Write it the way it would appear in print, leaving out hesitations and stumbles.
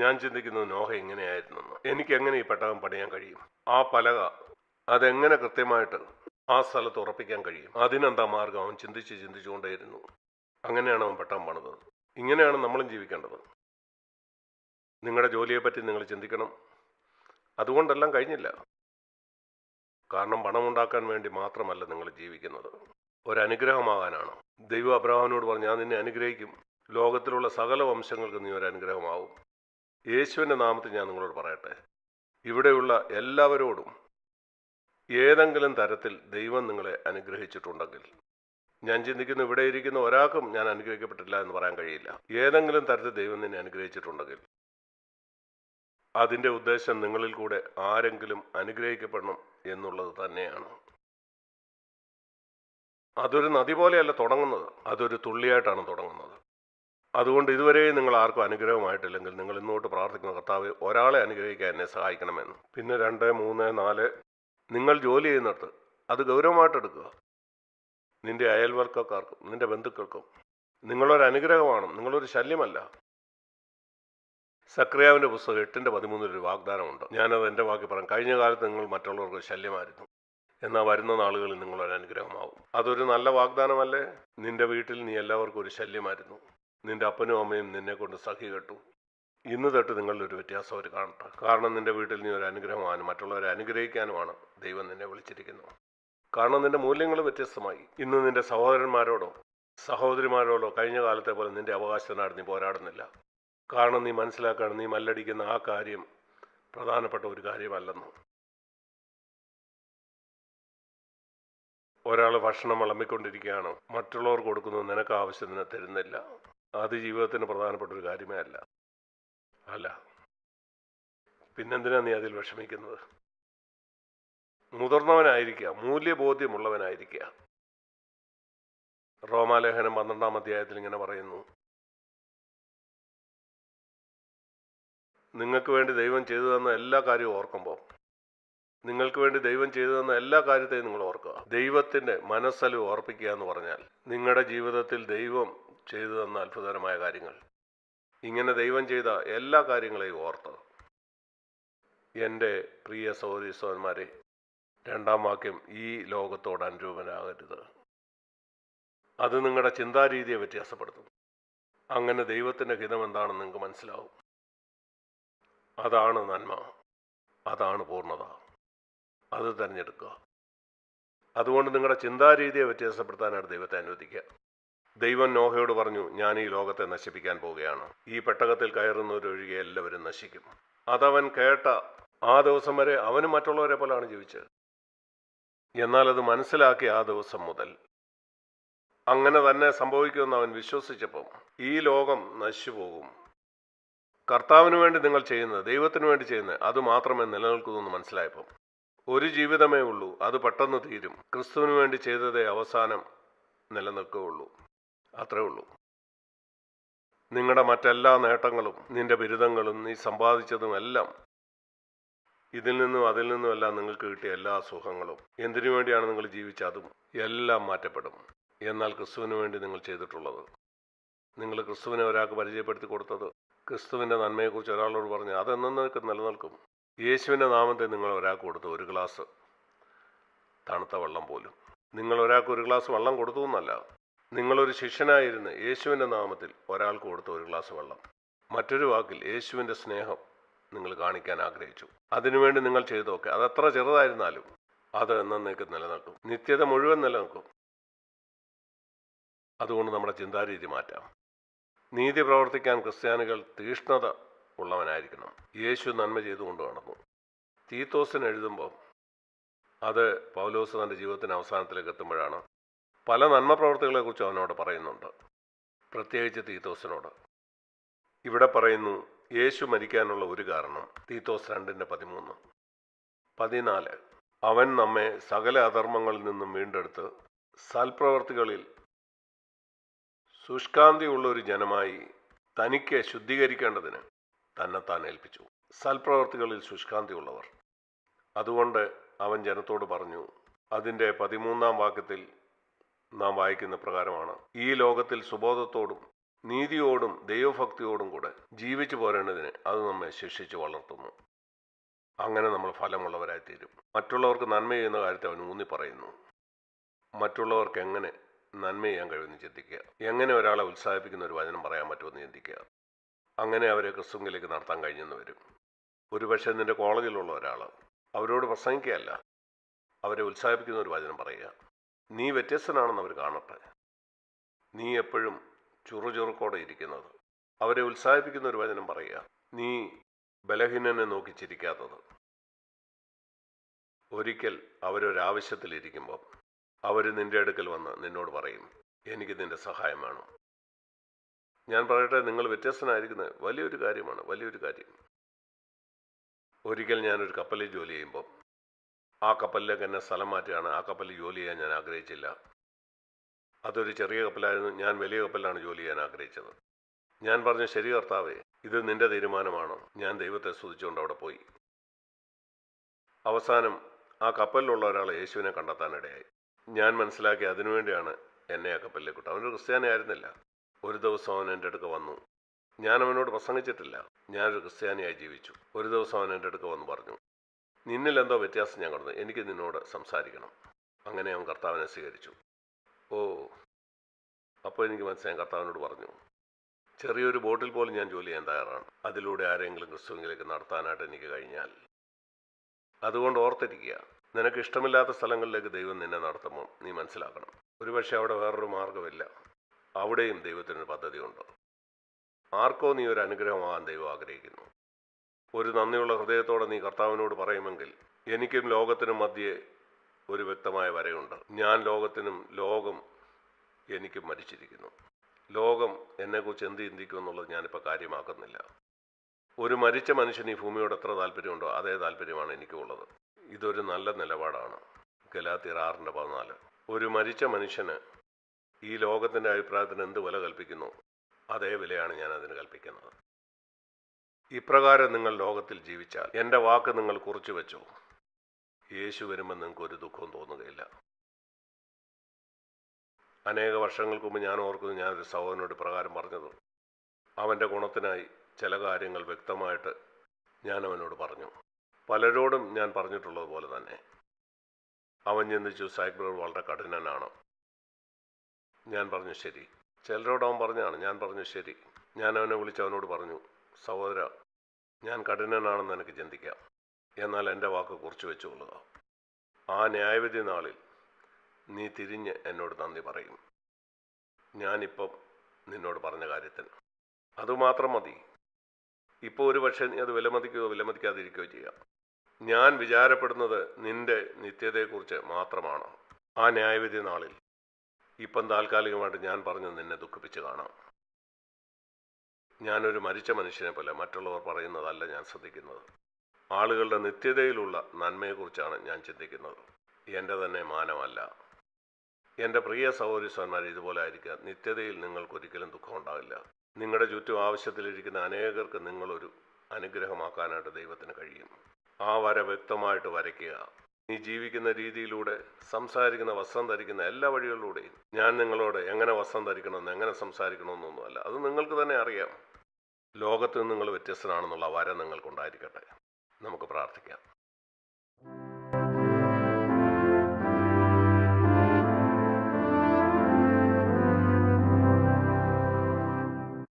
ഞാൻ ചിന്തിക്കുന്നത് നോഹ എങ്ങനെയായിരുന്നെന്ന്. എനിക്കെങ്ങനെ ഈ പെട്ടകം പണിയാൻ കഴിയും? ആ പലക അതെങ്ങനെ കൃത്യമായിട്ട് ആ സ്ഥലത്ത് ഉറപ്പിക്കാൻ കഴിയും? അതിനെന്താ മാർഗം? അവൻ ചിന്തിച്ചുകൊണ്ടേയിരുന്നു. അങ്ങനെയാണ് അവൻ പെട്ടകം പണിതത്. ഇങ്ങനെയാണ് നമ്മളും ജീവിക്കേണ്ടത്. നിങ്ങളുടെ ജോലിയെപ്പറ്റി നിങ്ങൾ ചിന്തിക്കണം. അതുകൊണ്ടെല്ലാം കഴിഞ്ഞില്ല. കാരണം പണമുണ്ടാക്കാൻ വേണ്ടി മാത്രമല്ല നിങ്ങൾ ജീവിക്കുന്നത്, ഒരനുഗ്രഹമാകാനാണ്. ദൈവം അബ്രഹാമിനോട് പറഞ്ഞു, ഞാൻ നിന്നെ അനുഗ്രഹിക്കും, ലോകത്തിലുള്ള സകല വംശങ്ങൾക്ക് നീ ഒരു അനുഗ്രഹമാവും. യേശുവിൻ്റെ നാമത്തിൽ ഞാൻ നിങ്ങളോട് പറയട്ടെ, ഇവിടെയുള്ള എല്ലാവരോടും ഏതെങ്കിലും തരത്തിൽ ദൈവം നിങ്ങളെ അനുഗ്രഹിച്ചിട്ടുണ്ടെങ്കിൽ, ഞാൻ ചിന്തിക്കുന്നു ഇവിടെ ഇരിക്കുന്ന ഒരാൾക്കും ഞാൻ അനുഗ്രഹിക്കപ്പെട്ടില്ല എന്ന് പറയാൻ കഴിയില്ല. ഏതെങ്കിലും തരത്തിൽ ദൈവം നിന്നെ അനുഗ്രഹിച്ചിട്ടുണ്ടെങ്കിൽ അതിൻ്റെ ഉദ്ദേശം നിങ്ങളിൽ കൂടെ ആരെങ്കിലും അനുഗ്രഹിക്കപ്പെടണം എന്നുള്ളത് തന്നെയാണ്. അതൊരു നദി പോലെയല്ല തുടങ്ങുന്നത്, അതൊരു തുള്ളിയായിട്ടാണ് തുടങ്ങുന്നത്. അതുകൊണ്ട് ഇതുവരെ നിങ്ങൾ ആർക്കും അനുഗ്രഹമായിട്ടില്ലെങ്കിൽ നിങ്ങൾ ഇന്നോട്ട് പ്രാർത്ഥിക്കുന്ന, കർത്താവ് ഒരാളെ അനുഗ്രഹിക്കാൻ എന്നെ സഹായിക്കണമെന്ന്. പിന്നെ 2, 3, 4 നിങ്ങൾ ജോലി ചെയ്യുന്നിടത്ത് അത് ഗൗരവമായിട്ടെടുക്കുക. നിന്റെ അയൽവർക്കക്കാർക്കും നിന്റെ ബന്ധുക്കൾക്കും നിങ്ങളൊരു അനുഗ്രഹമാണ്, നിങ്ങളൊരു ശല്യമല്ല. സക്രിയാവിൻ്റെ പുസ്തകം 8:13 ഒരു വാഗ്ദാനമുണ്ട്. ഞാനത് എൻ്റെ വാക്കി പറയാം. കഴിഞ്ഞ കാലത്ത് നിങ്ങൾ മറ്റുള്ളവർക്ക് ശല്യമായിരുന്നു, എന്നാൽ വരുന്ന നാളുകളിൽ നിങ്ങളൊരു അനുഗ്രഹമാവും. അതൊരു നല്ല വാഗ്ദാനമല്ലേ? നിന്റെ വീട്ടിൽ നീ എല്ലാവർക്കും ഒരു ശല്യമായിരുന്നു, നിന്റെ അപ്പനും അമ്മയും നിന്നെ കൊണ്ട് സഖി കെട്ടു. ഇന്ന് തൊട്ട് നിങ്ങളിലൊരു വ്യത്യാസം അവർ കാണട്ടെ. കാരണം നിന്റെ വീട്ടിൽ നീ ഒരു അനുഗ്രഹമാനും മറ്റുള്ളവരെ അനുഗ്രഹിക്കാനുമാണ് ദൈവം നിന്നെ വിളിച്ചിരിക്കുന്നത്. കാരണം നിന്റെ മൂല്യങ്ങൾ വ്യത്യസ്തമായി. ഇന്ന് നിന്റെ സഹോദരന്മാരോടോ സഹോദരിമാരോടോ കഴിഞ്ഞ കാലത്തെ പോലെ നിന്റെ അവകാശത്തിനായിട്ട് നീ പോരാടുന്നില്ല. കാരണം നീ മനസ്സിലാക്കുകയാണ്, നീ മല്ലടിക്കുന്ന ആ കാര്യം പ്രധാനപ്പെട്ട ഒരു കാര്യമല്ലെന്ന്. ഒരാൾ ഭക്ഷണം വിളമ്പിക്കൊണ്ടിരിക്കുകയാണ്, മറ്റുള്ളവർ കൊടുക്കുന്നത് നിനക്ക് ആവശ്യത്തിന് തരുന്നില്ല. അത് ജീവിതത്തിന് പ്രധാനപ്പെട്ട ഒരു കാര്യമേ അല്ല. പിന്നെന്തിനാ നീ അതിൽ വിഷമിക്കുന്നത്? മുതിർന്നവനായിരിക്കുക, മൂല്യബോധ്യമുള്ളവനായിരിക്കുക. റോമാലേഖനം 12-ാം അധ്യായത്തിൽ ഇങ്ങനെ പറയുന്നു, നിങ്ങൾക്ക് വേണ്ടി ദൈവം ചെയ്തു തന്ന എല്ലാ കാര്യവും ഓർക്കുമ്പോൾ, നിങ്ങൾക്ക് വേണ്ടി ദൈവം ചെയ്തു തന്ന എല്ലാ കാര്യത്തെയും നിങ്ങൾ ഓർക്കുക. ദൈവത്തിൻ്റെ മനസ്സലിവ് ഓർപ്പിക്കുക എന്ന് പറഞ്ഞാൽ നിങ്ങളുടെ ജീവിതത്തിൽ ദൈവം ചെയ്തു തന്ന അത്ഭുതകരമായ കാര്യങ്ങൾ, ഇങ്ങനെ ദൈവം ചെയ്ത എല്ലാ കാര്യങ്ങളെയും ഓർത്ത്. എൻ്റെ പ്രിയ സഹോദരീ സഹോദരന്മാരെ, 2-ാം വാക്യം, ഈ ലോകത്തോട് അനുരൂപരാകരുത്. അത് നിങ്ങളുടെ ചിന്താരീതിയെ വ്യത്യാസപ്പെടുത്തും. അങ്ങനെ ദൈവത്തിൻ്റെ ഹിതം എന്താണെന്ന് നിങ്ങൾക്ക് മനസ്സിലാവും. അതാണ് നന്മ, അതാണ് പൂർണ്ണത. അത് തിരഞ്ഞെടുക്കുക. അതുകൊണ്ട് നിങ്ങളുടെ ചിന്താരീതിയെ വ്യത്യാസപ്പെടുത്താനായിട്ട് ദൈവത്തെ അനുവദിക്കുക. ദൈവം നോഹയോട് പറഞ്ഞു, ഞാൻ ഈ ലോകത്തെ നശിപ്പിക്കാൻ പോവുകയാണ്, ഈ പെട്ടകത്തിൽ കയറുന്നവരൊഴികെ എല്ലാവരും നശിക്കും. അതവൻ കേട്ട ആ ദിവസം വരെ അവനും മറ്റുള്ളവരെ പോലാണ് ജീവിച്ചത്. എന്നാൽ അത് മനസ്സിലാക്കിയ ആ ദിവസം മുതൽ അങ്ങനെ തന്നെ സംഭവിക്കുമെന്ന് അവൻ വിശ്വസിച്ചപ്പം ഈ ലോകം നശിച്ചു പോകും. കർത്താവിന് വേണ്ടി നിങ്ങൾ ചെയ്യുന്നത്, ദൈവത്തിന് വേണ്ടി ചെയ്യുന്നത്, അത് മാത്രമേ നിലനിൽക്കുമെന്ന് മനസ്സിലായപ്പം ഒരു ജീവിതമേ ഉള്ളൂ, അത് പെട്ടെന്ന് തീരും. ക്രിസ്തുവിന് വേണ്ടി ചെയ്തതേ അവസാനം നിലനിൽക്കുകയുള്ളൂ. അത്രേ ഉള്ളൂ. നിങ്ങളുടെ മറ്റെല്ലാ നേട്ടങ്ങളും നിന്റെ ബിരുദങ്ങളും നീ സമ്പാദിച്ചതും എല്ലാം, ഇതിൽ നിന്നും അതിൽ നിന്നുമെല്ലാം നിങ്ങൾക്ക് കിട്ടിയ എല്ലാ സുഖങ്ങളും, എന്തിനു വേണ്ടിയാണ് നിങ്ങൾ ജീവിച്ചതും എല്ലാം മാറ്റപ്പെടും. എന്നാൽ ക്രിസ്തുവിന് വേണ്ടി നിങ്ങൾ ചെയ്തിട്ടുള്ളത്, നിങ്ങൾ ക്രിസ്തുവിനെ ഒരാൾക്ക് പരിചയപ്പെടുത്തി കൊടുത്തത്, ക്രിസ്തുവിൻ്റെ നന്മയെക്കുറിച്ച് ഒരാളോട് പറഞ്ഞ് അതെന്നേക്കും നിലനിൽക്കും. യേശുവിൻ്റെ നാമത്തെ നിങ്ങൾ ഒരാൾക്ക് കൊടുത്തു ഒരു ഗ്ലാസ് തണുത്ത വെള്ളം പോലും. നിങ്ങൾ ഒരാൾക്ക് ഒരു ഗ്ലാസ് വെള്ളം കൊടുത്തു എന്നല്ല, നിങ്ങളൊരു ശിഷ്യനായിരുന്ന് യേശുവിൻ്റെ നാമത്തിൽ ഒരാൾക്ക് കൊടുത്ത ഒരു ഗ്ലാസ് വെള്ളം. മറ്റൊരു വാക്കിൽ യേശുവിൻ്റെ സ്നേഹം നിങ്ങൾ കാണിക്കാൻ ആഗ്രഹിച്ചു. അതിനുവേണ്ടി നിങ്ങൾ ചെയ്തൊക്കെ അതെത്ര ചെറുതായിരുന്നാലും അത് എന്നേക്കും നിലനിൽക്കും, നിത്യത മുഴുവൻ നിലനിൽക്കും. അതുകൊണ്ട് നമ്മുടെ ചിന്താരീതി മാറ്റാം. നീതി പ്രവർത്തിക്കാൻ ക്രിസ്ത്യാനികൾ തീഷ്ണത ഉള്ളവനായിരിക്കണം. യേശു നന്മ ചെയ്തുകൊണ്ട് നടന്നു. തീത്തോസിന് എഴുതുമ്പോൾ അത് പൗലോസ് തൻ്റെ ജീവിതത്തിന് അവസാനത്തിലേക്ക് എത്തുമ്പോഴാണ് പല നന്മ പ്രവർത്തികളെക്കുറിച്ച് അവനോട് പറയുന്നുണ്ട്, പ്രത്യേകിച്ച് തീത്തോസിനോട്. ഇവിടെ പറയുന്നു യേശു മരിക്കാനുള്ള ഒരു കാരണം. തീത്തോസ് 2:13, 14 അവൻ നമ്മെ സകല അധർമ്മങ്ങളിൽ നിന്നും വീണ്ടെടുത്ത് സൽപ്രവർത്തികളിൽ ശുഷ്കാന്തിയുള്ള ഒരു ജനമായി തനിക്ക് ശുദ്ധീകരിക്കേണ്ടതിന് തന്നെത്താൻ ഏൽപ്പിച്ചു. സൽപ്രവർത്തികളിൽ ശുഷ്കാന്തിയുള്ളവർ. അതുകൊണ്ട് അവൻ ജനത്തോട് പറഞ്ഞു, അതിൻ്റെ 13-ാം വാക്യത്തിൽ നാം വായിക്കുന്ന പ്രകാരമാണ്, ഈ ലോകത്തിൽ സുബോധത്തോടും നീതിയോടും ദൈവഭക്തിയോടും കൂടെ ജീവിച്ചു പോരേണ്ടതിന് അത് നമ്മെ ശിക്ഷിച്ച് വളർത്തുന്നു. അങ്ങനെ നമ്മൾ ഫലമുള്ളവരായിത്തീരും. മറ്റുള്ളവർക്ക് നന്മ ചെയ്യുന്ന കാര്യത്തെ അവൻ ഊന്നി പറയുന്നു. മറ്റുള്ളവർക്ക് എങ്ങനെ നന്മ ചെയ്യാൻ കഴിയുമെന്ന് ചിന്തിക്കുക. എങ്ങനെ ഒരാളെ ഉത്സാഹിപ്പിക്കുന്ന ഒരു വചനം പറയാൻ പറ്റുമെന്ന് ചിന്തിക്കുക. അങ്ങനെ അവരെ ക്രിസ്തുവിലേക്ക് നടത്താൻ കഴിഞ്ഞെന്ന് വരും. ഒരുപക്ഷെ നിന്റെ കോളേജിലുള്ള ഒരാൾ, അവരോട് പ്രസംഗിക്കുകയല്ല, അവരെ ഉത്സാഹിപ്പിക്കുന്ന ഒരു വചനം പറയുക. നീ വ്യത്യസ്തനാണെന്ന് അവർ കാണട്ടെ. നീ എപ്പോഴും ചുറുചുറുക്കോടെ ഇരിക്കുന്നത്. അവരെ ഉത്സാഹിപ്പിക്കുന്ന ഒരു വചനം പറയുക. നീ ബലഹീനനെ നോക്കി ചിരിക്കാത്തത്. ഒരിക്കൽ അവരൊരാവശ്യത്തിലിരിക്കുമ്പോൾ അവർ നിന്റെ അടുക്കൽ വന്ന് നിന്നോട് പറയും, എനിക്ക് നിന്റെ സഹായം വേണം. ഞാൻ പറയട്ടെ, നിങ്ങൾ വ്യത്യസ്തനായിരിക്കുന്നത് വലിയൊരു കാര്യമാണ്, വലിയൊരു കാര്യം. ഒരിക്കൽ ഞാനൊരു കപ്പലിൽ ജോലി ചെയ്യുമ്പോൾ ആ കപ്പലിലേക്ക് എന്നെ സ്ഥലം മാറ്റുകയാണ്. ആ കപ്പലിൽ ജോലി ചെയ്യാൻ ഞാൻ ആഗ്രഹിച്ചില്ല. അതൊരു ചെറിയ കപ്പലായിരുന്നു. ഞാൻ വലിയ കപ്പലിലാണ് ജോലി ചെയ്യാൻ ആഗ്രഹിച്ചത്. ഞാൻ പറഞ്ഞു, ശരി കർത്താവേ, ഇത് നിന്റെ തീരുമാനമാണ്. ഞാൻ ദൈവത്തെ സ്തുതിച്ചുകൊണ്ട് അവിടെ പോയി. അവസാനം ആ കപ്പലിലുള്ള ഒരാൾ യേശുവിനെ കണ്ടെത്താനിടയായി. ഞാൻ മനസ്സിലാക്കി അതിനുവേണ്ടിയാണ് എന്നെ ആ കപ്പലിലേക്ക് വിട്ടത്. അവനൊരു ക്രിസ്ത്യാനി ആയിരുന്നില്ല. ഒരു ദിവസം അവൻ എൻ്റെ അടുക്ക് വന്നു. ഞാൻ അവനോട് പ്രസംഗിച്ചിട്ടില്ല. ഞാനൊരു ക്രിസ്ത്യാനിയായി ജീവിച്ചു. ഒരു ദിവസം അവൻ എൻ്റെ അടുക്ക് വന്ന് പറഞ്ഞു, നിന്നിൽ എന്തോ വ്യത്യാസം ഞാൻ കണ്ടു, എനിക്ക് നിന്നോട് സംസാരിക്കണം. അങ്ങനെ അവൻ കർത്താവിനെ സ്വീകരിച്ചു. ഓ, അപ്പോൾ എനിക്ക് മനസ്സിലായി. കർത്താവിനോട് പറഞ്ഞു, ചെറിയൊരു ബോട്ടിൽ പോലും ഞാൻ ജോലി ചെയ്യാൻ തയ്യാറാണ്, അതിലൂടെ ആരെങ്കിലും ക്രിസ്തുവിലേക്ക് നടത്താനായിട്ട് എനിക്ക് കഴിഞ്ഞാൽ. അതുകൊണ്ട് ഓർത്തിരിക്കുക, നിനക്ക് ഇഷ്ടമില്ലാത്ത സ്ഥലങ്ങളിലേക്ക് ദൈവം നിന്നെ നടത്തുമ്പോൾ നീ മനസ്സിലാക്കണം, ഒരുപക്ഷെ അവിടെ വേറൊരു മാർഗമില്ല. അവിടെയും ദൈവത്തിനൊരു പദ്ധതിയുണ്ട്. ആർക്കോ നീ ഒരു അനുഗ്രഹമാകാൻ ദൈവം ആഗ്രഹിക്കുന്നു. ഒരു നന്ദിയുള്ള ഹൃദയത്തോടെ നീ കർത്താവിനോട് പറയുമെങ്കിൽ, എനിക്കും ലോകത്തിനും മധ്യേ ഒരു വ്യക്തമായ വരയുണ്ട്. ഞാൻ ലോകത്തിനും ലോകം എനിക്കും മരിച്ചിരിക്കുന്നു. ലോകം എന്നെക്കുറിച്ച് എന്ത് ചിന്തിക്കുമെന്നുള്ളത് ഞാനിപ്പോൾ കാര്യമാക്കുന്നില്ല. ഒരു മരിച്ച മനുഷ്യന് ഈ ഭൂമിയോട് എത്ര താല്പര്യമുണ്ടോ അതേ താല്പര്യമാണ് എനിക്കുള്ളത്. ഇതൊരു നല്ല നിലപാടാണ്. ഗലാത്യർ 6:14. ഒരു മരിച്ച മനുഷ്യന് ഈ ലോകത്തിൻ്റെ അഭിപ്രായത്തിന് എന്ത് വില കൽപ്പിക്കുന്നു അതേ വിലയാണ് ഞാൻ അതിന് കൽപ്പിക്കുന്നത്. ഇപ്രകാരം നിങ്ങൾ ലോകത്തിൽ ജീവിച്ചാൽ എൻ്റെ വാക്ക് നിങ്ങൾ കുറിച്ചു വെച്ചു, യേശു വരുമ്പോൾ നിങ്ങൾക്ക് ഒരു ദുഃഖവും തോന്നുകയില്ല. അനേക വർഷങ്ങൾക്ക് മുമ്പ് ഞാൻ ഓർക്കുന്നു, ഞാനൊരു സഹോദരനോട് പ്രകാരം പറഞ്ഞത്. അവൻ്റെ ഗുണത്തിനായി ചില കാര്യങ്ങൾ വ്യക്തമായിട്ട് ഞാൻ അവനോട് പറഞ്ഞു. പലരോടും ഞാൻ പറഞ്ഞിട്ടുള്ളത് പോലെ തന്നെ. അവൻ ചിന്തിച്ചു, സൈക്കിൾ വളരെ കഠിനനാണ്. ഞാൻ പറഞ്ഞു ശരി. ചിലരോട് അവൻ പറഞ്ഞാണ്. ഞാൻ പറഞ്ഞു ശരി. ഞാൻ അവനെ വിളിച്ച് അവനോട് പറഞ്ഞു, സഹോദര, ഞാൻ കഠിനനാണെന്ന് എനിക്ക് ചിന്തിക്കാം, എന്നാൽ എൻ്റെ വാക്ക് കുറിച്ച് വെച്ചുകൊള്ളുക. ആ ന്യായവിധി നാളിൽ നീ തിരിഞ്ഞ് എന്നോട് നന്ദി പറയും, ഞാനിപ്പം നിന്നോട് പറഞ്ഞ കാര്യത്തിന്. അതുമാത്രം മതി. ഇപ്പോൾ ഒരു പക്ഷേ നീ അത് വിലമതിക്കുകയോ വിലമതിക്കാതിരിക്കുകയോ ചെയ്യാം. ഞാൻ വിചാരപ്പെടുന്നത് നിന്റെ നിത്യതയെക്കുറിച്ച് മാത്രമാണ്. ആ ന്യായവിധി നാളിൽ ഇപ്പം താൽക്കാലികമായിട്ട് ഞാൻ പറഞ്ഞ് നിന്നെ ദുഃഖിപ്പിച്ച് കാണാം. ഞാനൊരു മരിച്ച മനുഷ്യനെ പോലെ മറ്റുള്ളവർ പറയുന്നതല്ല ഞാൻ ശ്രദ്ധിക്കുന്നത്. ആളുകളുടെ നിത്യതയിലുള്ള നന്മയെക്കുറിച്ചാണ് ഞാൻ ചിന്തിക്കുന്നത്, എൻ്റെ തന്നെ മാനമല്ല. എൻ്റെ പ്രിയ സഹോദരീസന്മാർ, ഇതുപോലെ ആയിരിക്കുക. നിത്യതയിൽ നിങ്ങൾക്കൊരിക്കലും ദുഃഖം ഉണ്ടാവില്ല. നിങ്ങളുടെ ചുറ്റും ആവശ്യത്തിലിരിക്കുന്ന അനേകർക്ക് നിങ്ങളൊരു അനുഗ്രഹമാക്കാനായിട്ട് ദൈവത്തിന് കഴിയും. ആ വര വ്യക്തമായിട്ട് വരയ്ക്കുക. നീ ജീവിക്കുന്ന രീതിയിലൂടെ, സംസാരിക്കുന്ന, വസ്ത്രം ധരിക്കുന്ന എല്ലാ വഴികളിലൂടെയും. ഞാൻ നിങ്ങളോട് എങ്ങനെ വസ്ത്രം ധരിക്കണമെന്ന്, എങ്ങനെ സംസാരിക്കണമെന്നൊന്നുമല്ല, അത് നിങ്ങൾക്ക് തന്നെ അറിയാം. ലോകത്ത് നിന്ന് നിങ്ങൾ വ്യത്യസ്തനാണെന്നുള്ള വര നിങ്ങൾക്കുണ്ടായിരിക്കട്ടെ. നമുക്ക് പ്രാർത്ഥിക്കാം.